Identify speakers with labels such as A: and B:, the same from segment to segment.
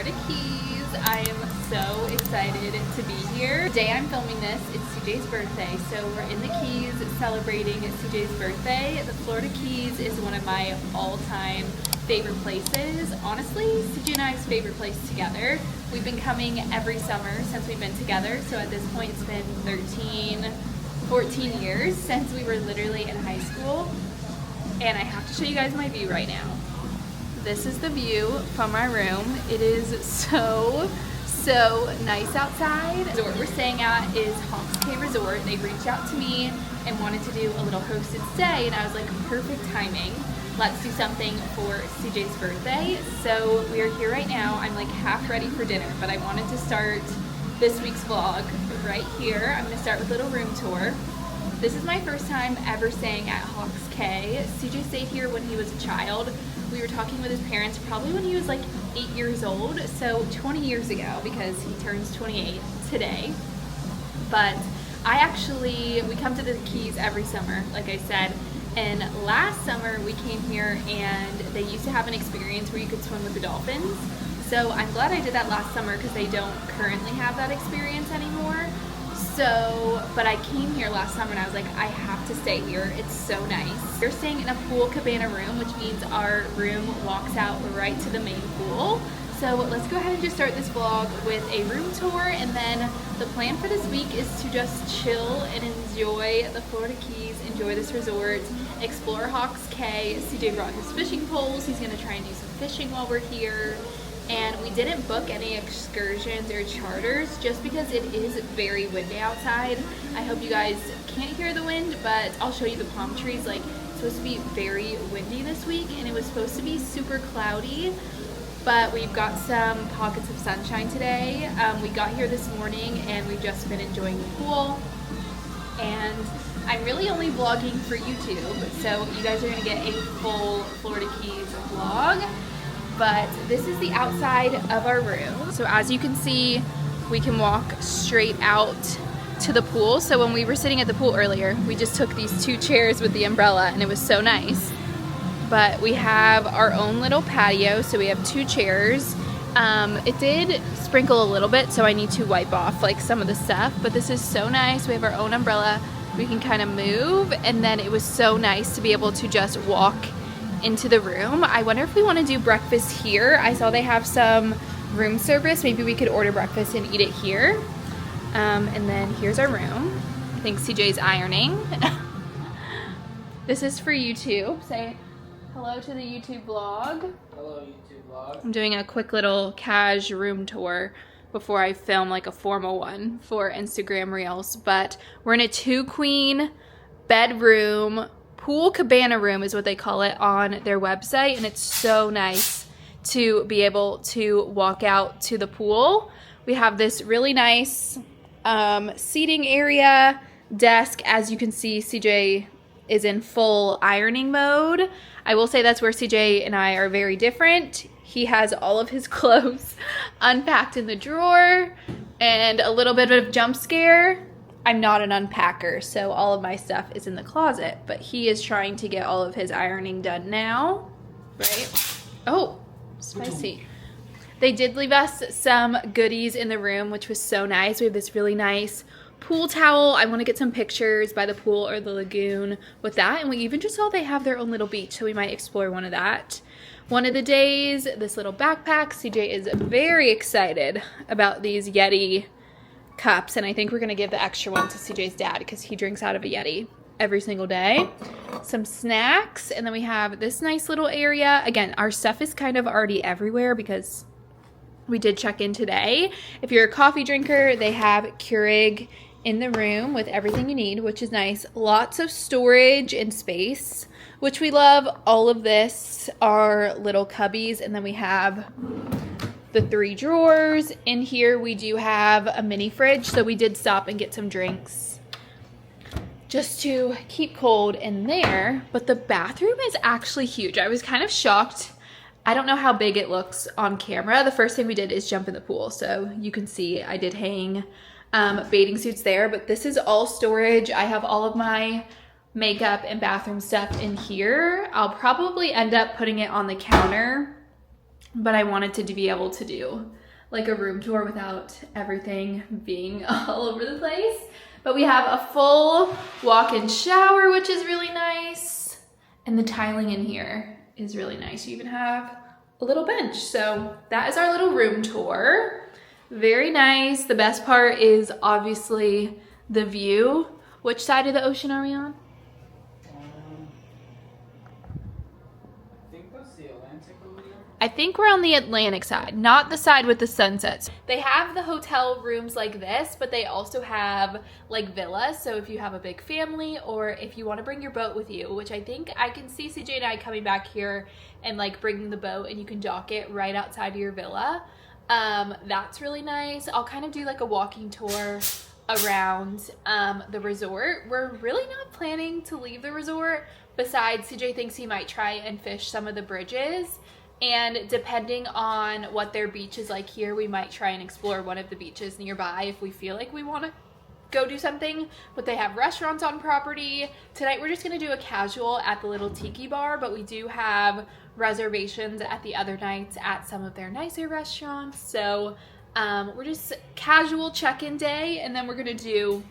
A: Florida Keys. I am so excited to be here. The day I'm filming this, it's CJ's birthday, so we're in the Keys celebrating CJ's birthday. The Florida Keys is one of my all-time favorite places. Honestly, CJ and I's favorite place together. We've been coming every summer since we've been together, so at this point it's been 14 years since we were literally in high school. And I have to show you guys my view right now. This is the view from my room. It is so nice outside. The resort we're staying at is Hawks Cay Resort. They reached out to me and wanted to do a little hosted stay, and I was like, perfect timing. Let's do something for CJ's birthday. So we are here right now. I'm like half ready for dinner, but I wanted to start this week's vlog right here. I'm gonna start with a little room tour. This is my first time ever staying at Hawks Cay. CJ stayed here when he was a child. We were talking with his parents probably when he was like 8 years old, so 20 years ago, because he turns 28 today. But we come to the Keys every summer, like I said, and last summer we came here and they used to have an experience where you could swim with the dolphins. So I'm glad I did that last summer because they don't currently have that experience anymore. But I came here last summer and I was like, I have to stay here. It's so nice. We're staying in a Pool Cabana room, which means our room walks out right to the main pool. So let's go ahead and just start this vlog with a room tour, and then the plan for this week is to just chill and enjoy the Florida Keys, enjoy this resort, explore Hawks Cay. CJ brought his fishing poles. He's gonna try and do some fishing while we're here. And we didn't book any excursions or charters just because it is very windy outside. I hope you guys can't hear the wind, but I'll show you the palm trees. Like, it's supposed to be very windy this week, and it was supposed to be super cloudy, but we've got some pockets of sunshine today. We got here this morning and we've just been enjoying the pool. And I'm really only vlogging for YouTube, so you guys are gonna get a full Florida Keys vlog. But this is the outside of our room. So as you can see, we can walk straight out to the pool. So when we were sitting at the pool earlier, we just took these 2 chairs with the umbrella and it was so nice. But we have our own little patio, so we have 2 chairs. It did sprinkle a little bit, so I need to wipe off like some of the stuff, but this is so nice. We have our own umbrella. We can kind of move, and then it was so nice to be able to just walk into the room. I wonder if we want to do breakfast here. I saw they have some room service. Maybe we could order breakfast and eat it here. And then here's our room. I think CJ's ironing. This is for YouTube. Say hello to the YouTube vlog.
B: Hello YouTube vlog.
A: I'm doing a quick little cash room tour before I film like a formal one for Instagram Reels. But we're in a 2-queen bedroom. Pool Cabana room is what they call it on their website, and it's so nice to be able to walk out to the pool. We have this really nice seating area, desk. As you can see, CJ is in full ironing mode. I will say that's where CJ and I are very different. He has all of his clothes unpacked in the drawer, and a little bit of jump scare. I'm not an unpacker, so all of my stuff is in the closet, but he is trying to get all of his ironing done now, right? Oh, spicy. They did leave us some goodies in the room, which was so nice. We have this really nice pool towel. I want to get some pictures by the pool or the lagoon with that, and we even just saw they have their own little beach, so we might explore one of that. One of the days, this little backpack. CJ is very excited about these Yeti cups, and I think we're gonna give the extra one to CJ's dad because he drinks out of a Yeti every single day. Some snacks, and then we have this nice little area. Again, our stuff is kind of already everywhere because we did check in today. If you're a coffee drinker, they have Keurig in the room with everything you need, which is nice. Lots of storage and space, which we love. All of this are little cubbies, and then we have the 3 drawers. In here we do have a mini fridge, so we did stop and get some drinks just to keep cold in there. But the bathroom is actually huge. I was kind of shocked. I don't know how big it looks on camera. The first thing we did is jump in the pool, so you can see I did hang bathing suits there, but this is all storage. I have all of my makeup and bathroom stuff in here. I'll probably end up putting it on the counter but I wanted to be able to do like a room tour without everything being all over the place. But we have a full walk-in shower, which is really nice. And the tiling in here is really nice. You even have a little bench. So that is our little room tour. Very nice. The best part is obviously the view. Which side of the ocean are we on? I think we're on the Atlantic side, not the side with the sunsets. They have the hotel rooms like this, but they also have like villas. So if you have a big family or if you want to bring your boat with you, which I think I can see CJ and I coming back here and like bringing the boat and you can dock it right outside of your villa. That's really nice. I'll kind of do like a walking tour around the resort. We're really not planning to leave the resort. Besides, CJ thinks he might try and fish some of the bridges. And depending on what their beach is like here, we might try and explore one of the beaches nearby if we feel like we want to go do something. But they have restaurants on property. Tonight we're just going to do a casual at the little tiki bar, but we do have reservations at the other nights at some of their nicer restaurants. So we're just casual check-in day, and then we're going to do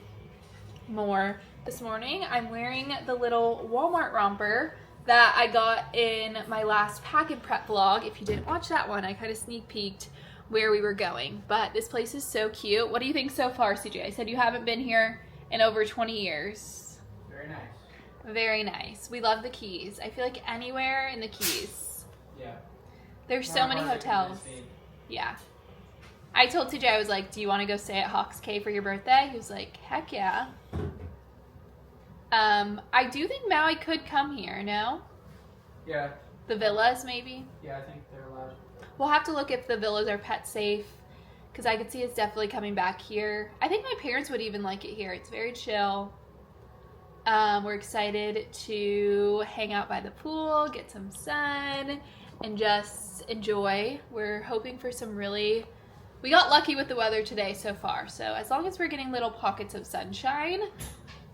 A: more. This morning I'm wearing the little Walmart romper that I got in my last pack and prep vlog. If you didn't watch that one, I kind of sneak peeked where we were going. But this place is so cute. What do you think so far, CJ? I said you haven't been here in over 20 years.
B: Very nice.
A: Very nice. We love the Keys. I feel like anywhere in the Keys.
B: Yeah.
A: There's so many hotels. Yeah. I told CJ, I was like, do you want to go stay at Hawks Cay for your birthday? He was like, heck yeah. I do think Maui could come here, no?
B: Yeah.
A: The villas, maybe?
B: Yeah, I think they're allowed.
A: We'll have to look if the villas are pet safe, because I could see it's definitely coming back here. I think my parents would even like it here. It's very chill. We're excited to hang out by the pool, get some sun, and just enjoy. We're hoping for some really... We got lucky with the weather today so far, so as long as we're getting little pockets of sunshine.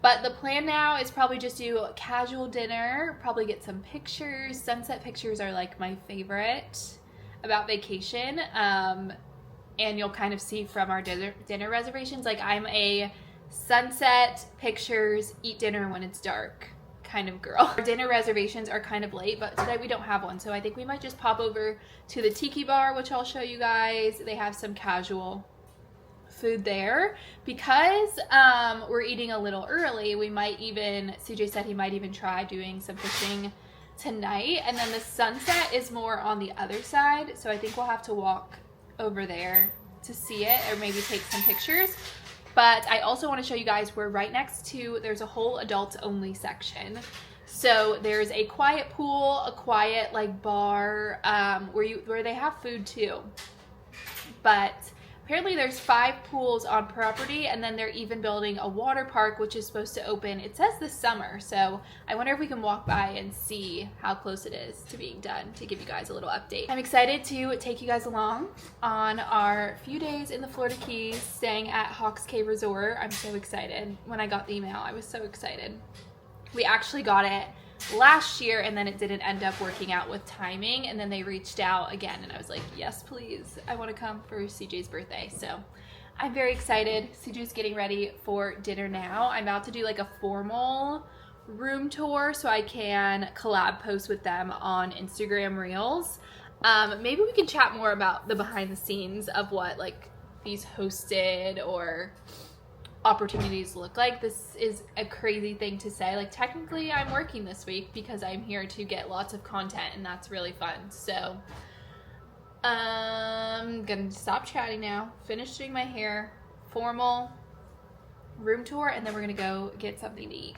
A: But the plan now is probably just do a casual dinner, probably get some pictures. Sunset pictures are like my favorite about vacation. And you'll kind of see from our dinner reservations, like I'm a sunset pictures, eat dinner when it's dark kind of girl. Our dinner reservations are kind of late, but today we don't have one. So I think we might just pop over to the tiki bar, which I'll show you guys. They have some casual food there. Because we're eating a little early, we might even, CJ said he might even try doing some fishing tonight. And then the sunset is more on the other side, so I think we'll have to walk over there to see it, or maybe take some pictures. But I also want to show you guys, we're right next to, there's a whole adults only section. So there's a quiet pool, a quiet like bar, where they have food too. But apparently there's 5 pools on property, and then they're even building a water park, which is supposed to open, it says this summer. So I wonder if we can walk by and see how close it is to being done, to give you guys a little update. I'm excited to take you guys along on our few days in the Florida Keys, staying at Hawks Cay Resort. I'm so excited. When I got the email, I was so excited. We actually got it last year, and then it didn't end up working out with timing, and then they reached out again, and I was like, yes please, I want to come for CJ's birthday. So I'm very excited. CJ's getting ready for dinner now. I'm about to do like a formal room tour so I can collab post with them on Instagram Reels. Maybe we can chat more about the behind the scenes of what like these hosted or opportunities look like. This is a crazy thing to say. Like technically I'm working this week because I'm here to get lots of content, and that's really fun. So I'm gonna stop chatting now, finish doing my hair, formal room tour, and then we're gonna go get something to eat.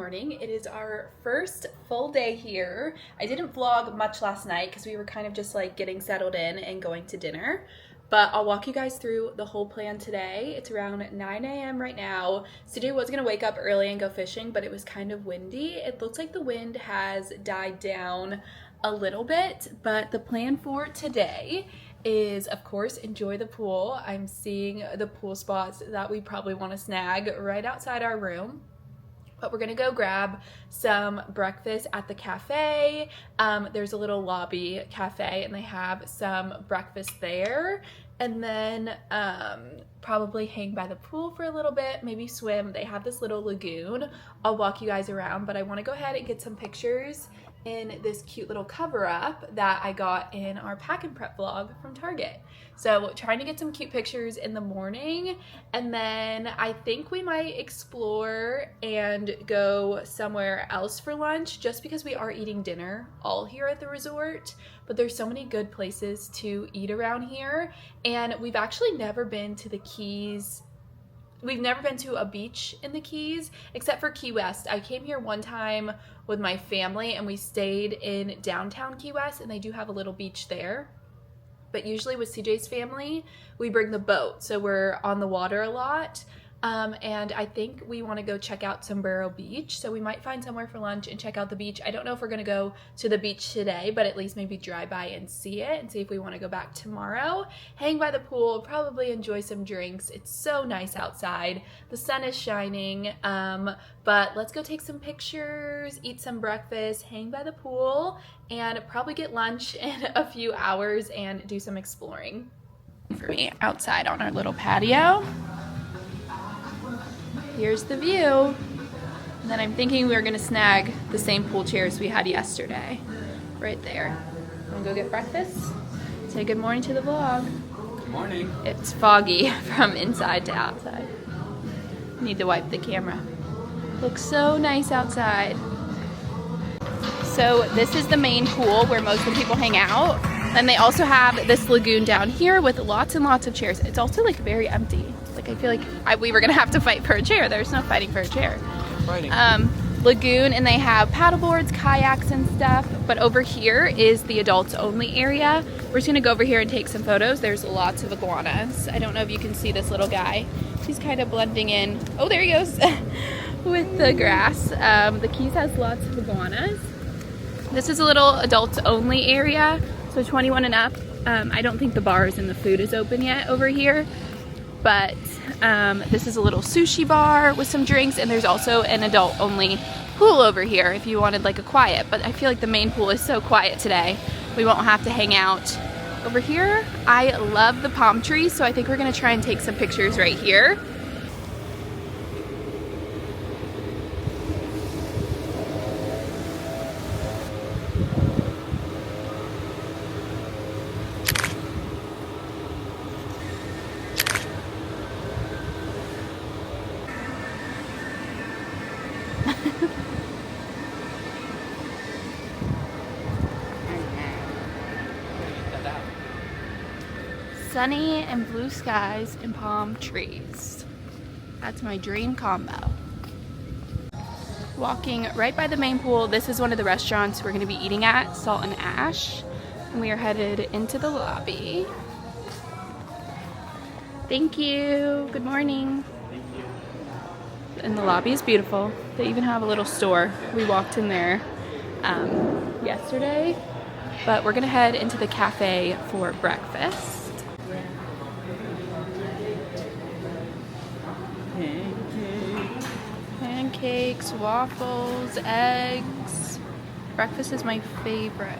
A: morning. It is our first full day here. I didn't vlog much last night because we were kind of just like getting settled in and going to dinner. But I'll walk you guys through the whole plan today. It's around 9 a.m. right now. CJ was gonna wake up early and go fishing, but it was kind of windy. It looks like the wind has died down a little bit, but the plan for today is, of course, enjoy the pool. I'm seeing the pool spots that we probably want to snag right outside our room. But we're gonna go grab some breakfast at the cafe. There's a little lobby cafe and they have some breakfast there. And then probably hang by the pool for a little bit, maybe swim. They have this little lagoon. I'll walk you guys around, but I wanna go ahead and get some pictures in this cute little cover up that I got in our pack and prep vlog from Target. So trying to get some cute pictures in the morning, and then I think we might explore and go somewhere else for lunch just because we are eating dinner all here at the resort, but there's so many good places to eat around here, and we've actually never been to the Keys. We've never been to a beach in the Keys except for Key West. I came here one time with my family and we stayed in downtown Key West, and they do have a little beach there. But usually with CJ's family, we bring the boat, so we're on the water a lot. And I think we want to go check out Sombrero Beach, so we might find somewhere for lunch and check out the beach. I don't know if we're going to go to the beach today, but at least maybe drive by and see it and see if we want to go back tomorrow. Hang by the pool, probably enjoy some drinks. It's so nice outside. The sun is shining, but let's go take some pictures, eat some breakfast, hang by the pool, and probably get lunch in a few hours and do some exploring. For me, outside on our little patio. Here's the view. And then I'm thinking we're gonna snag the same pool chairs we had yesterday. Right there. Wanna go get breakfast? Say good morning to the vlog.
B: Good morning.
A: It's foggy from inside to outside. Need to wipe the camera. Looks so nice outside. So this is the main pool where most of the people hang out. And they also have this lagoon down here with lots and lots of chairs. It's also like very empty. Like I feel like we were gonna have to fight for a chair. There's no fighting for a chair.
B: Fighting.
A: Lagoon, and they have paddle boards, kayaks and stuff. But over here is the adults only area. We're just gonna go over here and take some photos. There's lots of iguanas. I don't know if you can see this little guy. He's kind of blending in. Oh, there he goes. With the grass. The Keys has lots of iguanas. This is a little adults only area. So 21 and up. I don't think the bars and the food is open yet over here. But this is a little sushi bar with some drinks, and there's also an adult only pool over here if you wanted like a quiet, but I feel like the main pool is so quiet today we won't have to hang out over here. I love the palm trees, so I think we're gonna try and take some pictures right here. Sunny and blue skies and palm trees. That's my dream combo. Walking right by the main pool. This is one of the restaurants we're going to be eating at, Salt and Ash. And we are headed into the lobby. Thank you. Good morning.
B: Thank you.
A: And the lobby is beautiful. They even have a little store. We walked in there yesterday. But we're going to head into the cafe for breakfast. Pancakes, waffles, eggs. Breakfast is my favorite.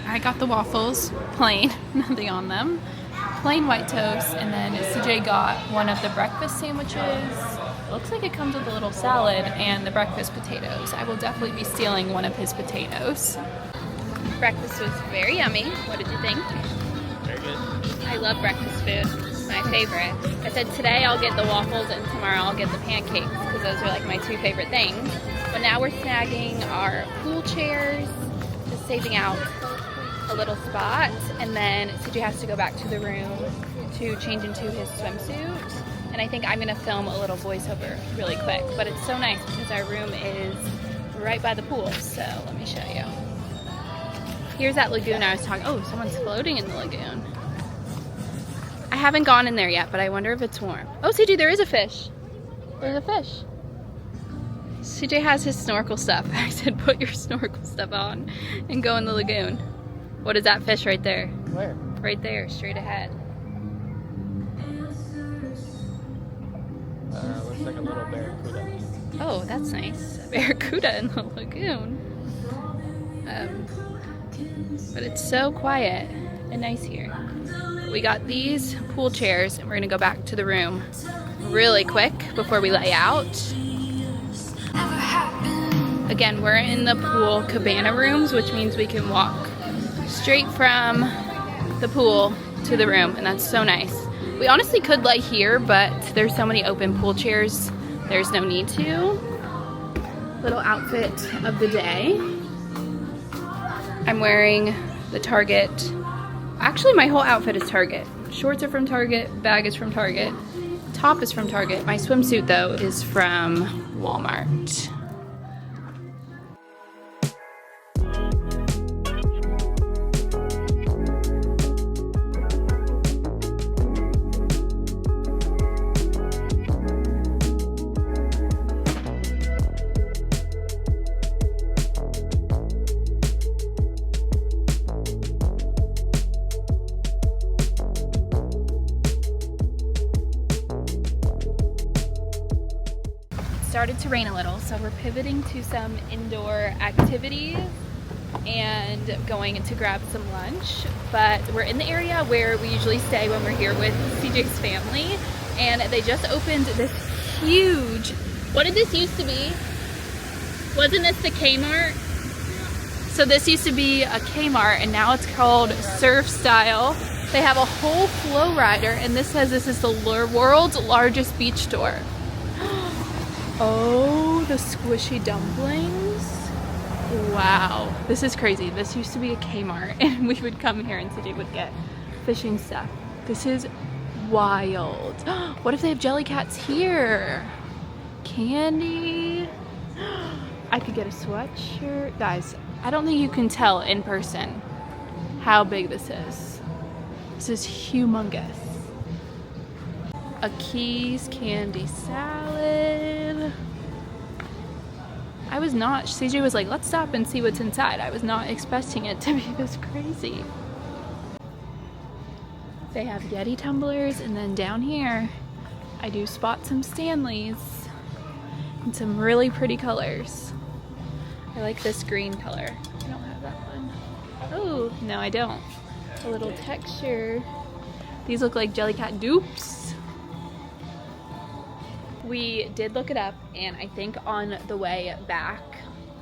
A: I got the waffles, plain, nothing on them. Plain white toast, and then CJ got one of the breakfast sandwiches. Looks like it comes with a little salad and the breakfast potatoes. I will definitely be stealing one of his potatoes. Breakfast was very yummy. What did you think?
B: Very good.
A: I love breakfast food. It's my favorite. I said today I'll get the waffles and tomorrow I'll get the pancakes because those are like my two favorite things. But now we're snagging our pool chairs, just saving out a little spot, and then CJ has to go back to the room to change into his swimsuit. And I think I'm gonna film a little voiceover really quick, but it's so nice because our room is right by the pool. So let me show you. Here's that lagoon I was talking. Oh, someone's floating in the lagoon. I haven't gone in there yet, but I wonder if it's warm. Oh, CJ, there is a fish. There's a fish. CJ has his snorkel stuff. I said, put your snorkel stuff on and go in the lagoon. What is that fish right there?
B: Where?
A: Right there, straight ahead.
B: Looks like a little barracuda.
A: Oh, that's nice. A barracuda in the lagoon. But it's so quiet and nice here. We got these pool chairs and we're gonna go back to the room really quick before we lay out. Again, we're in the Pool Cabana rooms, which means we can walk straight from the pool to the room, and that's so nice. We honestly could lay here, but there's so many open pool chairs, there's no need to. Little outfit of the day. I'm wearing the Target. Actually, my whole outfit is Target. Shorts are from Target, bag is from Target, top is from Target. My swimsuit, though, is from Walmart. Started to rain a little, so we're pivoting to some indoor activities and going to grab some lunch. But we're in the area where we usually stay when we're here with CJ's family, and they just opened this huge, what did this used to be? Wasn't this the Kmart? So this used to be a Kmart and now it's called Surf Style. They have a whole flow rider, and this says this is the world's largest beach store. Oh, the squishy dumplings. Wow, this is crazy. This used to be a Kmart and we would come here and CJ would get fishing stuff. This is wild. What if they have jelly cats here? Candy. I could get a sweatshirt. Guys, I don't think you can tell in person how big this is. This is humongous. A Keys candy salad. I was not, CJ was like, let's stop and see what's inside. I was not expecting it to be this crazy. They have Yeti tumblers, and then down here, I do spot some Stanleys and some really pretty colors. I like this green color. I don't have that one. Oh, no, I don't. A little texture. These look like Jellycat dupes. We did look it up, and I think on the way back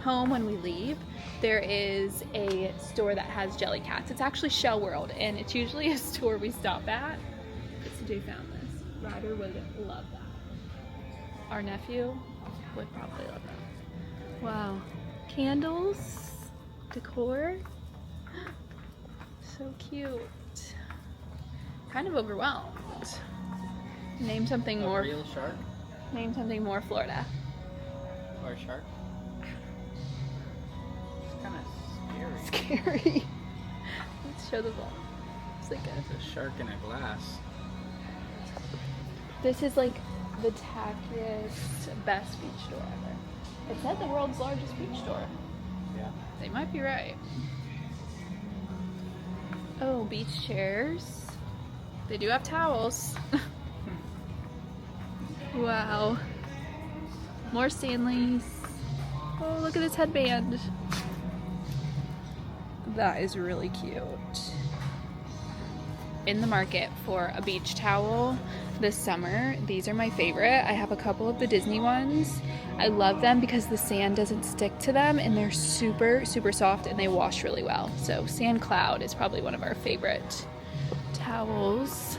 A: home when we leave, there is a store that has jelly cats. It's actually Shell World, and it's usually a store we stop at. CJ found this. Ryder would love that. Our nephew would probably love that. Wow. Candles, decor. So cute. Kind of overwhelmed. Name something more.
B: Real shark?
A: Name something more Florida.
B: Or a shark? It's kind of scary.
A: Scary. Let's show the vlog. It's like
B: It's a shark in a glass.
A: this is like the tackiest, best beach store ever. It said the world's largest beach store.
B: Yeah.
A: They might be right. Oh, beach chairs. They do have towels. Wow. More Stanleys. Oh, look at this headband. That is really cute. In the market for a beach towel this summer. These are my favorite. I have a couple of the Disney ones. I love them because the sand doesn't stick to them, and they're super, super soft, and they wash really well. So Sand Cloud is probably one of our favorite towels.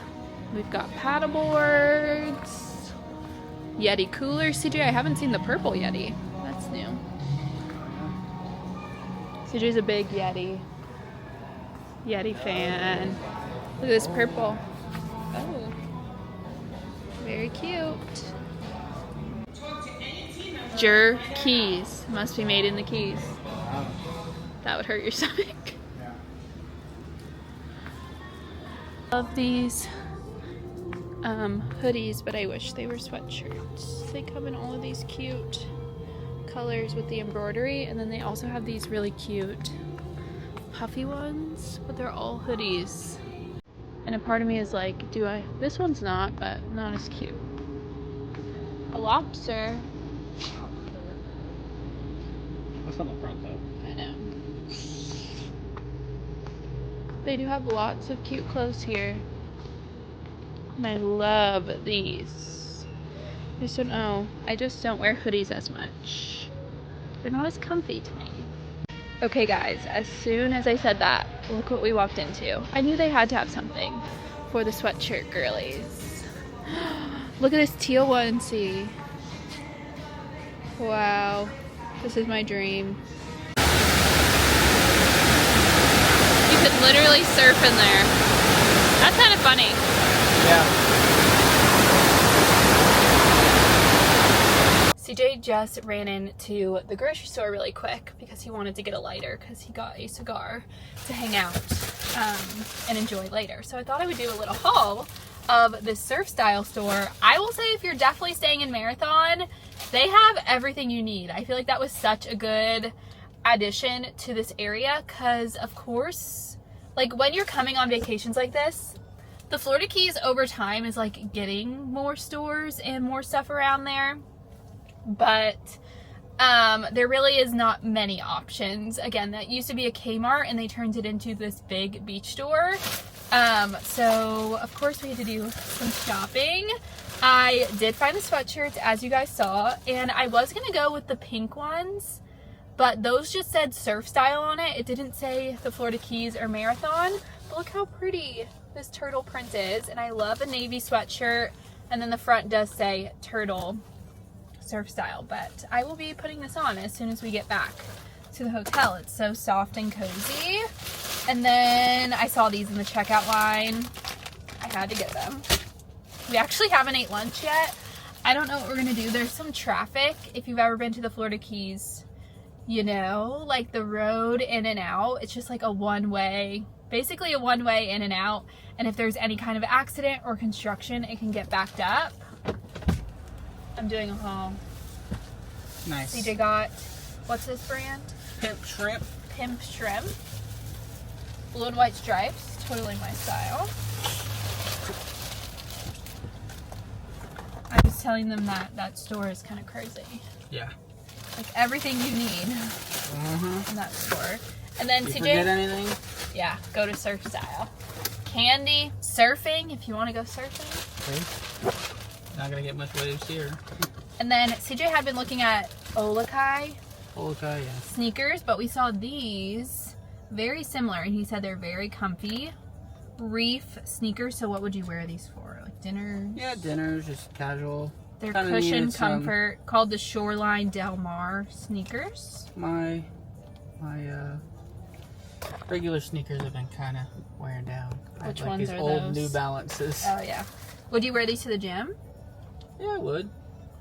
A: We've got paddle boards. Yeti cooler. CJ, I haven't seen the purple Yeti. That's new. CJ's a big Yeti fan. Look at this purple. Oh. Very cute. Keys. Must be made in the Keys.
B: Wow.
A: That would hurt your stomach.
B: Yeah.
A: Love these hoodies, but I wish they were sweatshirts. They come in all of these cute colors with the embroidery, and then they also have these really cute puffy ones, but they're all hoodies. And a part of me is like, this one's not, but not as cute. A lobster.
B: What's on the front though?
A: I know. They do have lots of cute clothes here. And I love these. I just don't wear hoodies as much. They're not as comfy to me. Okay guys, as soon as I said that, look what we walked into. I knew they had to have something for the sweatshirt girlies. Look at this teal onesie. Wow, this is my dream. You could literally surf in there. That's kind of funny.
B: Yeah.
A: CJ just ran into the grocery store really quick because he wanted to get a lighter because he got a cigar to hang out and enjoy later. So I thought I would do a little haul of this surf style store. I will say if you're definitely staying in Marathon, they have everything you need. I feel like that was such a good addition to this area because of course, like when you're coming on vacations like this, the Florida Keys over time is like getting more stores and more stuff around there. But there really is not many options. Again, that used to be a Kmart and they turned it into this big beach store. So of course we had to do some shopping. I did find the sweatshirts as you guys saw, and I was gonna go with the pink ones, but those just said surf style on it. It didn't say the Florida Keys or Marathon. But look how pretty this turtle print is, and I love a navy sweatshirt, and then the front does say turtle surf style. But I will be putting this on as soon as we get back to the hotel. It's so soft and cozy. And then I saw these in the checkout line. I had to get them. We actually haven't ate lunch yet. I don't know what we're gonna do. There's some traffic. If you've ever been to the Florida Keys, you know, like the road in and out, it's just like a one-way, basically a one-way in and out. And if there's any kind of accident or construction, it can get backed up. I'm doing a haul.
B: Nice.
A: CJ got, what's this brand?
B: Pimp shrimp.
A: Pimp shrimp. Blue and white stripes, totally my style. I was telling them that store is kind of crazy.
B: Yeah.
A: Like everything you need in that store. And then
B: You
A: CJ,
B: forget anything?
A: yeah, go to surf style. Candy, surfing, if you want to go surfing.
B: Okay. Not gonna get much waves here.
A: And then CJ had been looking at Olakai
B: Okay, yeah.
A: sneakers, but we saw these very similar, and he said they're very comfy. Reef sneakers. So what would you wear these for? Like dinner?
B: Yeah, dinner's just casual.
A: They're
B: Kinda
A: cushion
B: needed some-
A: comfort, called the Shoreline Del Mar sneakers.
B: My regular sneakers have been kind of wearing down. I
A: Which
B: have, like,
A: ones
B: these
A: are
B: old
A: those?
B: New Balances.
A: Oh yeah. Would you wear these to the gym?
B: Yeah, I would.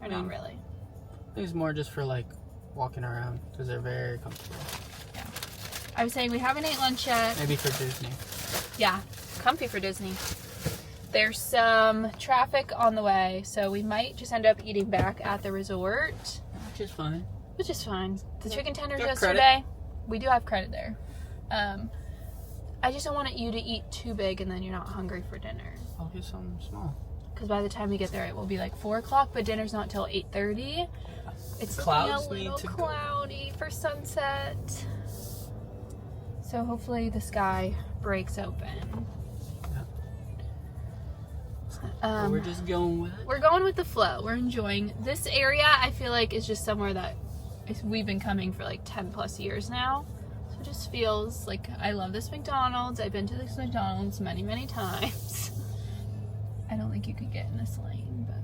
A: Or not really?
B: I think it's more just for like walking around because they're very comfortable.
A: Yeah. I was saying we haven't ate lunch yet.
B: Maybe for Disney.
A: Yeah, comfy for Disney. There's some traffic on the way, so we might just end up eating back at the resort.
B: Which is fine.
A: Which is fine. The chicken tenders
B: Got
A: yesterday, we do have credit there. I just don't want you to eat too big and then you're not hungry for dinner.
B: I'll get something small.
A: Because by the time we get there, it will be like 4 o'clock, but dinner's not till 8:30. It's
B: Clouds
A: looking a
B: need
A: little
B: to go.
A: cloudy for sunset. So hopefully the sky breaks open.
B: But we're just going with it.
A: We're going with the flow. We're enjoying this area. I feel like is just somewhere that we've been coming for like 10 plus years now. So it just feels like I love this McDonald's. I've been to this McDonald's many, many times. I don't think you could get in this lane, but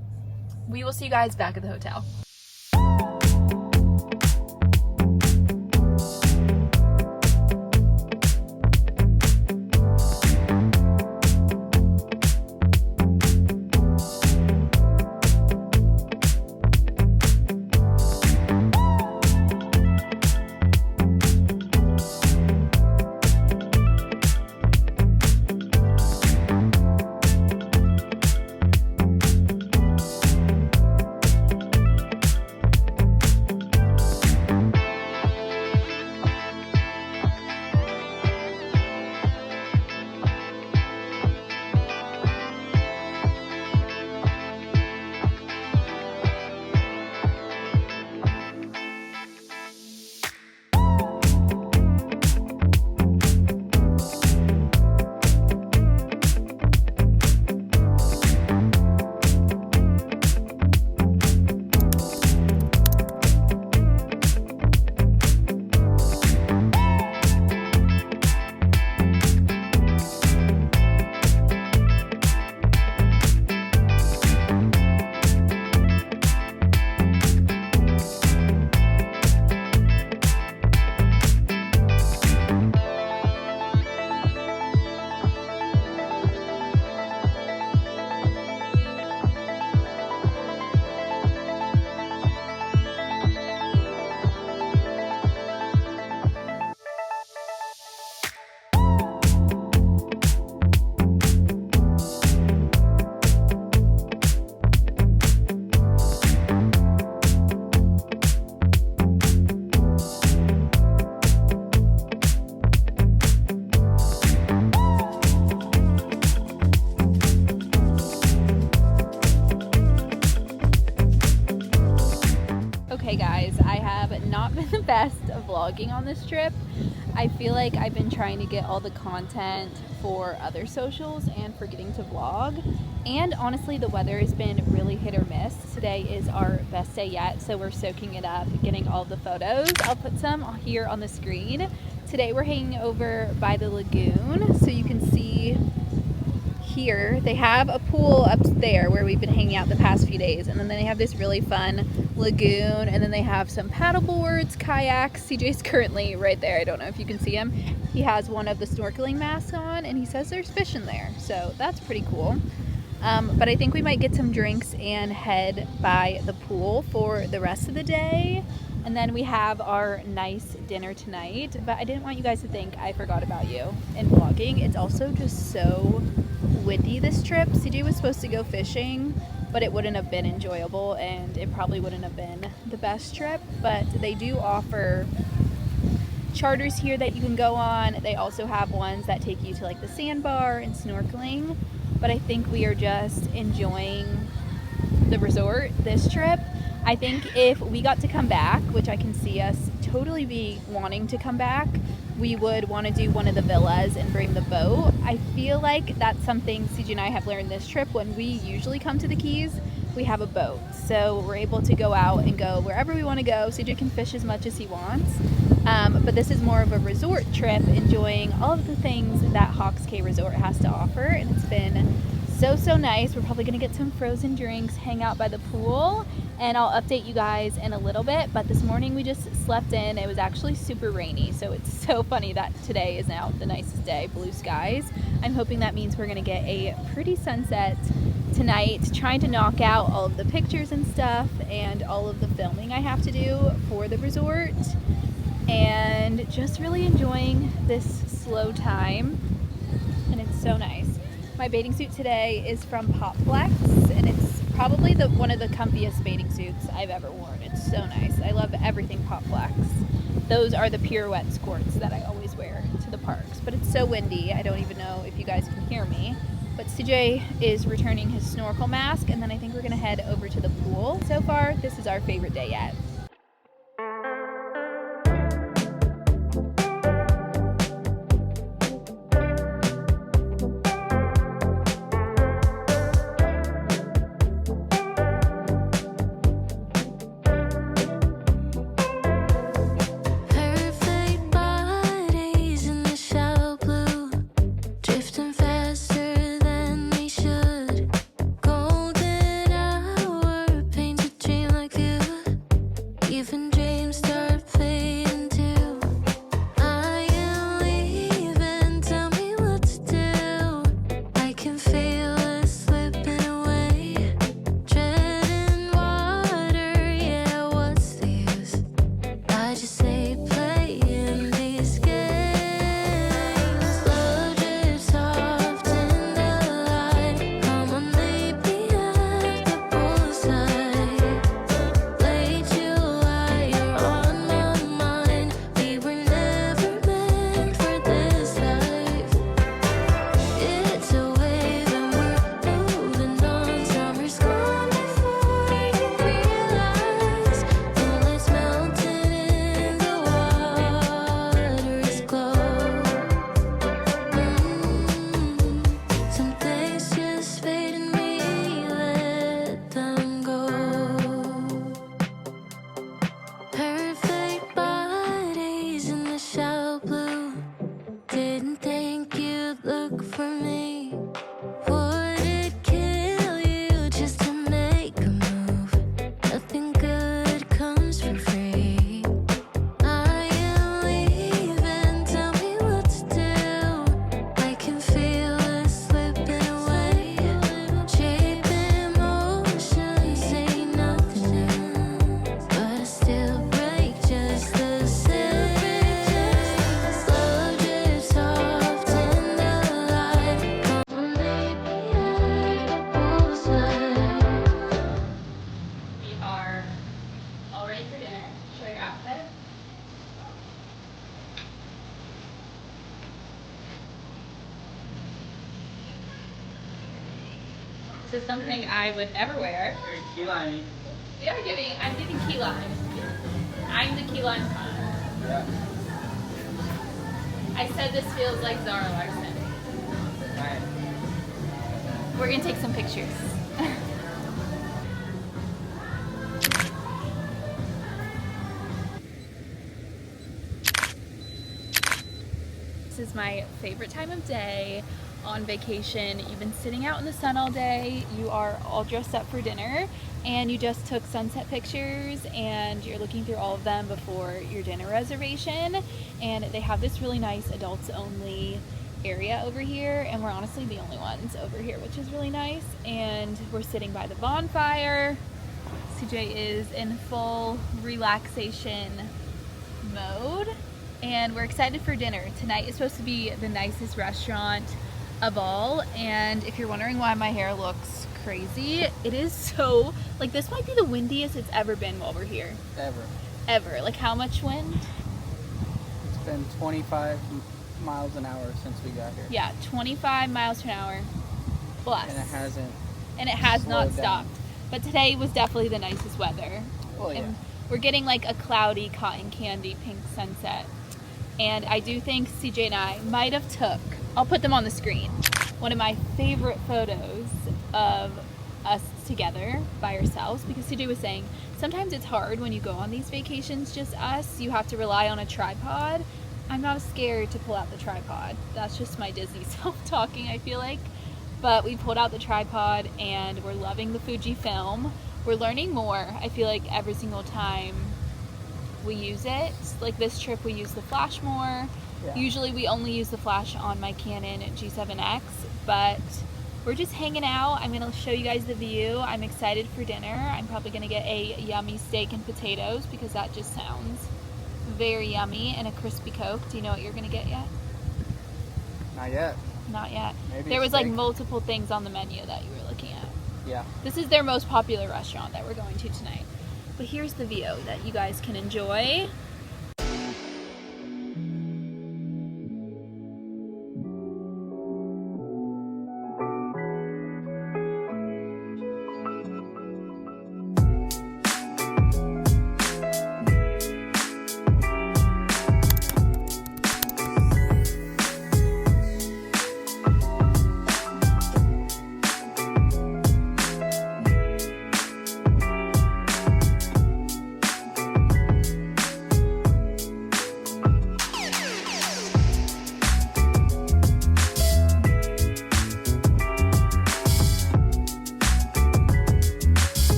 A: we will see you guys back at the hotel. Hey guys, I have not been the best of vlogging on this trip. I feel like I've been trying to get all the content for other socials and forgetting to vlog. And honestly, the weather has been really hit or miss. Today is our best day yet, so we're soaking it up, getting all the photos. I'll put some here on the screen. Today we're hanging over by the lagoon, so you can see here they have a pool up there where we've been hanging out the past few days, and then they have this really fun lagoon, and then they have some paddle boards, kayaks. CJ's currently right there. I don't know if you can see him. He has one of the snorkeling masks on, and he says there's fish in there, so that's pretty cool. But I think we might get some drinks and head by the pool for the rest of the day, and then we have our nice dinner tonight. But I didn't want you guys to think I forgot about you in vlogging. It's also just so windy this trip. CJ was supposed to go fishing, but it wouldn't have been enjoyable, and it probably wouldn't have been the best trip. But they do offer charters here that you can go on. They also have ones that take you to like the sandbar and snorkeling. But I think we are just enjoying the resort this trip. I think if we got to come back, which I can see us totally be wanting to come back, we would want to do one of the villas and bring the boat. I feel like that's something CJ and I have learned this trip. When we usually come to the Keys, we have a boat. So we're able to go out and go wherever we want to go. CJ can fish as much as he wants. But this is more of a resort trip, enjoying all of the things that Hawks Cay Resort has to offer. And it's been so nice. We're probably going to get some frozen drinks, hang out by the pool, and I'll update you guys in a little bit. But this morning we just slept in. It was actually super rainy, so it's so funny that today is now the nicest day, blue skies. I'm hoping that means we're going to get a pretty sunset tonight, trying to knock out all of the pictures and stuff and all of the filming I have to do for the resort, and just really enjoying this slow time. And it's so nice. My bathing suit today is from Popflex, and it's probably one of the comfiest bathing suits I've ever worn. It's so nice. I love everything Popflex. Those are the pirouette skirts that I always wear to the parks. But it's so windy, I don't even know if you guys can hear me. But CJ is returning his snorkel mask, and then I think we're gonna head over to the pool. So far, this is our favorite day yet. This is something I would never wear.
B: Key lime.
A: I'm getting key lime. I'm the key lime pie.
B: Yeah.
A: I said this feels like Zara Larson.
B: Alright.
A: We're gonna take some pictures. This is my favorite time of day on vacation. You've been sitting out in the sun all day, you are all dressed up for dinner, and you just took sunset pictures and you're looking through all of them before your dinner reservation. And they have this really nice adults only area over here, and we're honestly the only ones over here, which is really nice. And we're sitting by the bonfire. CJ is in full relaxation mode. And we're excited for dinner. Tonight is supposed to be the nicest restaurant of all. And if you're wondering why my hair looks crazy, it is so, like, this might be the windiest it's ever been while we're here. Ever. Like, how much wind?
B: It's been 25 miles an hour since we got here.
A: Yeah, 25 miles per hour plus.
B: And it
A: has not
B: slowed
A: stopped.
B: down.
A: But today was definitely the nicest weather.
B: Well, yeah.
A: And we're getting like a cloudy cotton candy pink sunset. And I do think CJ and I might have took, I'll put them on the screen, one of my favorite photos of us together by ourselves, because CJ was saying sometimes it's hard when you go on these vacations just us, you have to rely on a tripod. I'm not scared to pull out the tripod. That's just my Disney self talking, I feel like. But we pulled out the tripod and we're loving the Fuji film. We're learning more, I feel like, every single time we use it. Like this trip we use the flash more. Yeah. Usually we only use the flash on my Canon G7X, but we're just hanging out. I'm gonna show you guys the view. I'm excited for dinner. I'm probably gonna get a yummy steak and potatoes because that just sounds very yummy, and a crispy Coke. Do you know what you're gonna get yet?
B: Not yet.
A: Not yet.
B: Maybe
A: there was
B: steak.
A: like multiple things on the menu that you were looking at.
B: Yeah.
A: This is their most popular restaurant that we're going to tonight. But here's the view that you guys can enjoy.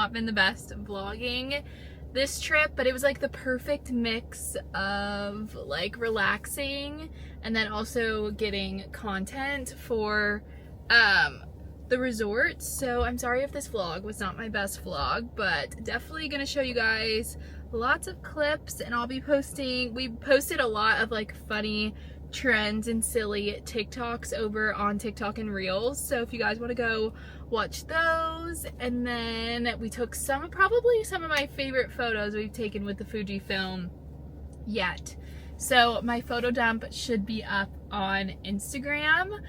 A: not been the best vlogging this trip, but it was like the perfect mix of like relaxing and then also getting content for the resort. So I'm sorry if this vlog was not my best vlog, but definitely gonna show you guys lots of clips, and I'll be posting, we posted a lot of like funny trends and silly TikToks over on TikTok and Reels, so if you guys want to go watch those. And then we took probably some of my favorite photos we've taken with the Fujifilm yet. So my photo dump should be up on Instagram,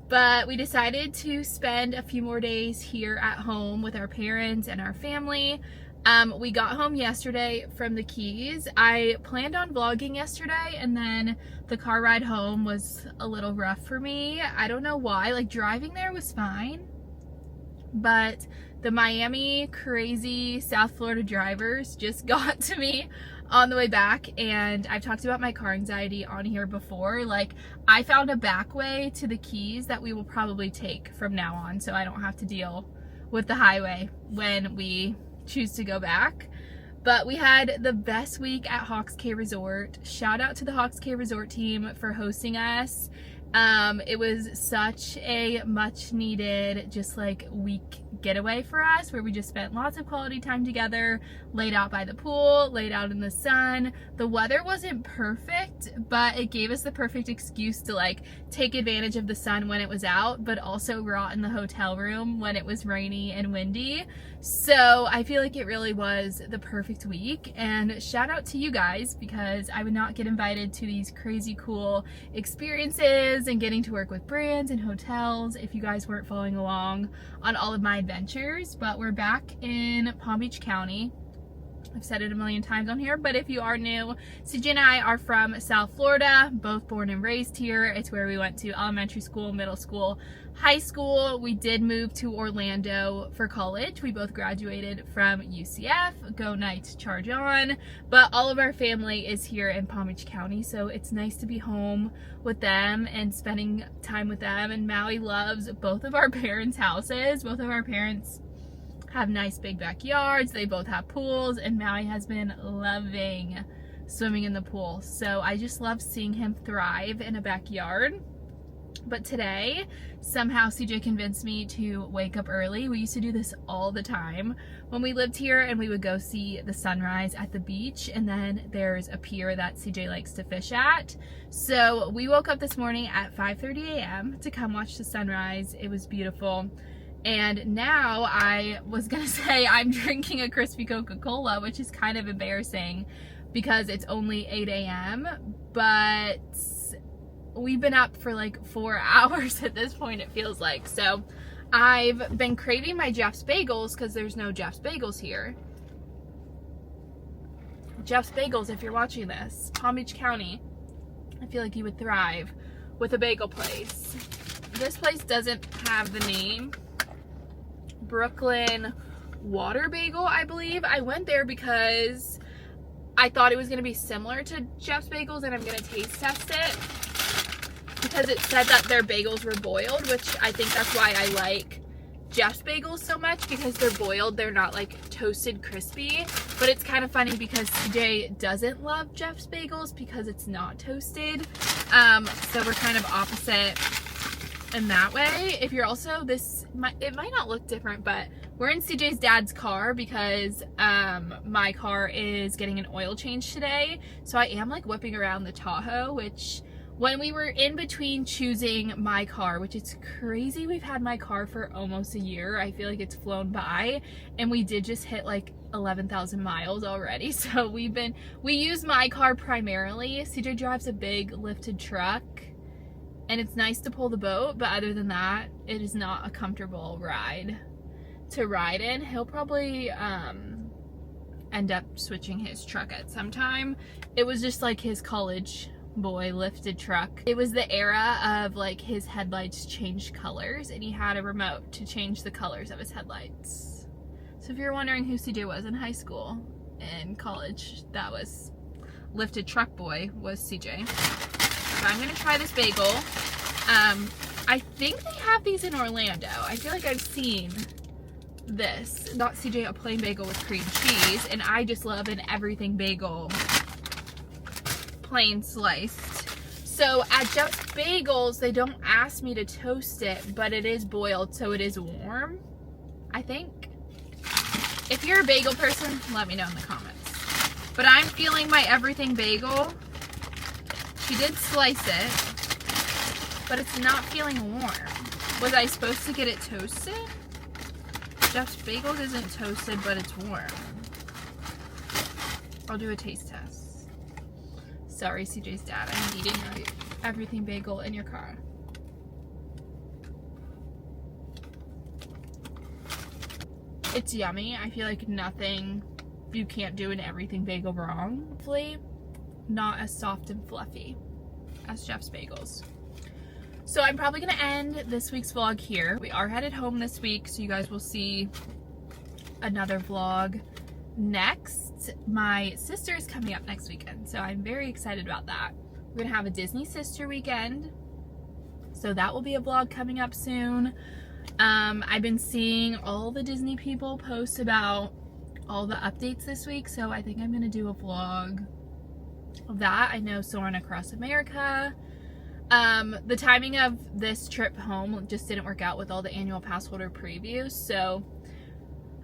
A: but we decided to spend a few more days here at home with our parents and our family. We got home yesterday from the Keys. I planned on vlogging yesterday, and then the car ride home was a little rough for me. I don't know why. Like, driving there was fine, but the Miami crazy South Florida drivers just got to me on the way back, and I've talked about my car anxiety on here before. Like, I found a back way to the Keys that we will probably take from now on, so I don't have to deal with the highway when we choose to go back. But we had the best week at Hawks Cay Resort. Shout out to the Hawks Cay Resort team for hosting us. It was such a much needed just like week getaway for us, where we just spent lots of quality time together, laid out by the pool, laid out in the sun. The weather wasn't perfect, but it gave us the perfect excuse to like take advantage of the sun when it was out, but also rot in the hotel room when it was rainy and windy. So I feel like it really was the perfect week, and shout out to you guys, because I would not get invited to these crazy cool experiences and getting to work with brands and hotels if you guys weren't following along on all of my adventures. But we're back in Palm Beach County. I've said it a million times on here, but if you are new, CJ and I are from South Florida, both born and raised here. It's where we went to elementary school, middle school, high school. We did move to Orlando for college. We both graduated from UCF. Go Knights, charge on. But all of our family is here in Palm Beach County, so it's nice to be home with them and spending time with them. And Maui loves both of our parents' houses. Both of our parents have nice big backyards. They both have pools, and Maui has been loving swimming in the pool. So I just love seeing him thrive in a backyard. But today, somehow CJ convinced me to wake up early. We used to do this all the time when we lived here, and we would go see the sunrise at the beach, and then there's a pier that CJ likes to fish at. So we woke up this morning at 5:30 a.m. to come watch the sunrise. It was beautiful. And now I was gonna say I'm drinking a crispy Coca-Cola, which is kind of embarrassing because it's only 8 a.m. But we've been up for like 4 hours at this point, it feels like. So I've been craving my Jeff's Bagels because there's no Jeff's Bagels here. Jeff's Bagels, if you're watching this, Palm Beach County, I feel like you would thrive with a bagel place. This place doesn't have the name. Brooklyn Water Bagel, I believe. I went there because I thought it was going to be similar to Jeff's Bagels, and I'm going to taste test it because it said that their bagels were boiled, which I think that's why I like Jeff's Bagels so much, because they're boiled. They're not like toasted crispy. But it's kind of funny because CJ doesn't love Jeff's Bagels because it's not toasted. So we're kind of opposite in that way. If you're also it might not look different, but we're in CJ's dad's car because my car is getting an oil change today. So I am like whipping around the Tahoe, which when we were in between choosing my car, which it's crazy, we've had my car for almost a year. I feel like it's flown by, and we did just hit like 11,000 miles already. So we use my car primarily. CJ drives a big lifted truck, and it's nice to pull the boat, but other than that, it is not a comfortable ride to ride in. He'll probably end up switching his truck at some time. It was just like his college boy lifted truck. It was the era of like his headlights changed colors, and he had a remote to change the colors of his headlights. So if you're wondering who CJ was in high school and college, that was lifted truck boy was CJ. So I'm gonna try this bagel. I think they have these in Orlando. I feel like I've seen this. Got CJ a plain bagel with cream cheese, and I just love an everything bagel plain sliced. So at Just Bagels, they don't ask me to toast it, but it is boiled, so it is warm, I think. If you're a bagel person, let me know in the comments. But I'm feeling my everything bagel. She did slice it, but it's not feeling warm. Was I supposed to get it toasted? Jeff's Bagels isn't toasted, but it's warm. I'll do a taste test. Sorry, CJ's dad, I'm eating my everything bagel in your car. It's yummy. I feel like nothing you can't do an everything bagel wrong. Hopefully not as soft and fluffy as Jeff's Bagels. So I'm probably gonna end this week's vlog here. We are headed home this week, so you guys will see another vlog next. My sister is coming up next weekend, so I'm very excited about that. We're gonna have a Disney sister weekend, so that will be a vlog coming up soon. I've been seeing all the Disney people post about all the updates this week, so I think I'm gonna do a vlog of that. I know Soarin' Across America. The timing of this trip home just didn't work out with all the annual pass holder previews, so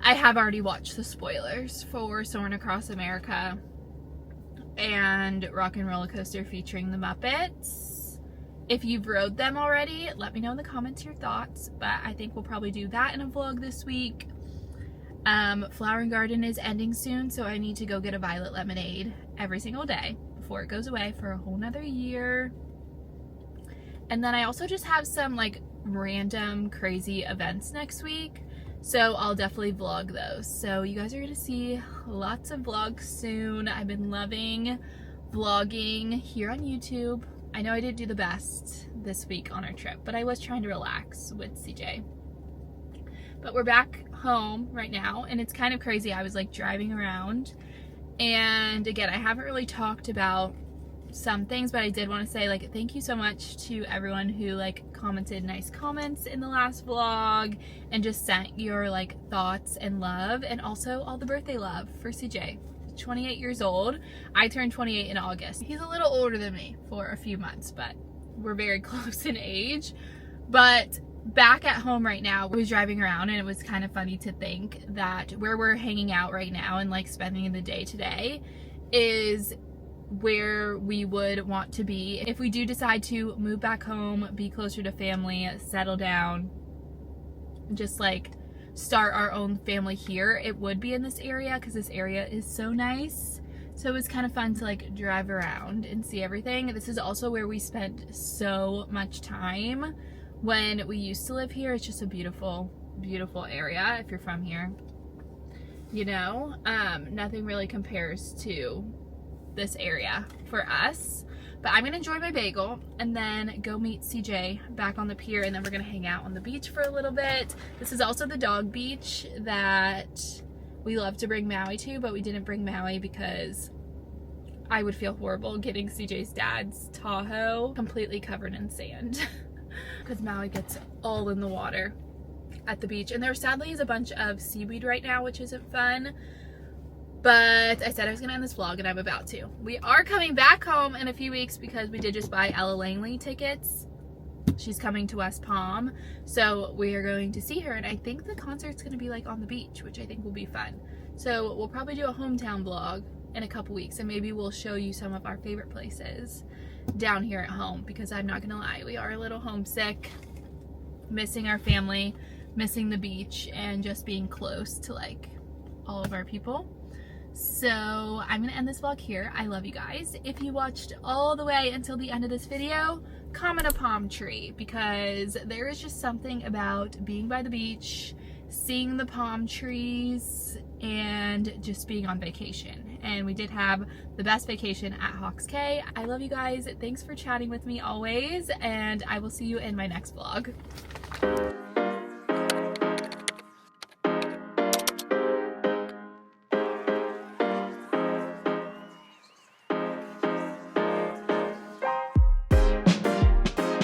A: I have already watched the spoilers for Soarin' Across America and Rock and Roller Coaster featuring the Muppets. If you've rode them already, let me know in the comments your thoughts, but I think we'll probably do that in a vlog this week. Flower and Garden is ending soon, so I need to go get a violet lemonade every single day before it goes away for a whole nother year. And then I also just have some like random crazy events next week, so I'll definitely vlog those. So you guys are gonna see lots of vlogs soon. I've been loving vlogging here on YouTube. I know I didn't do the best this week on our trip, but I was trying to relax with CJ. But we're back home right now, and it's kind of crazy. I was like driving around, and again, I haven't really talked about some things, but I did want to say like thank you so much to everyone who like commented nice comments in the last vlog and just sent your like thoughts and love, and also all the birthday love for CJ. 28 years old. I turned 28 in August. He's a little older than me for a few months, but we're very close in age. But back at home right now, I was driving around, and it was kind of funny to think that where we're hanging out right now and like spending the day today is where we would want to be if we do decide to move back home, be closer to family, settle down, just like start our own family here. It would be in this area because this area is so nice. So it was kind of fun to like drive around and see everything. This is also where we spent so much time when we used to live here. It's just a beautiful, beautiful area if you're from here. You know, nothing really compares to this area for us. But I'm gonna enjoy my bagel and then go meet CJ back on the pier, and then we're gonna hang out on the beach for a little bit. This is also the dog beach that we love to bring Maui to, but we didn't bring Maui because I would feel horrible getting CJ's dad's Tahoe completely covered in sand because Maui gets all in the water at the beach, and there sadly is a bunch of seaweed right now, which isn't fun. But I said I was gonna end this vlog, and I'm about to. We are coming back home in a few weeks because we did just buy Ella Langley tickets. She's coming to West Palm, so we are going to see her, and I think the concert's gonna be like on the beach, which I think will be fun. So we'll probably do a hometown vlog in a couple weeks, and maybe we'll show you some of our favorite places down here at home, because I'm not gonna lie, we are a little homesick, missing our family, missing the beach, and just being close to like all of our people. So I'm gonna end this vlog here. I love you guys. If you watched all the way until the end of this video, comment a palm tree, because there is just something about being by the beach, seeing the palm trees, and just being on vacation. And we did have the best vacation at Hawks Cay. I love you guys. Thanks for chatting with me always, and I will see you in my next vlog.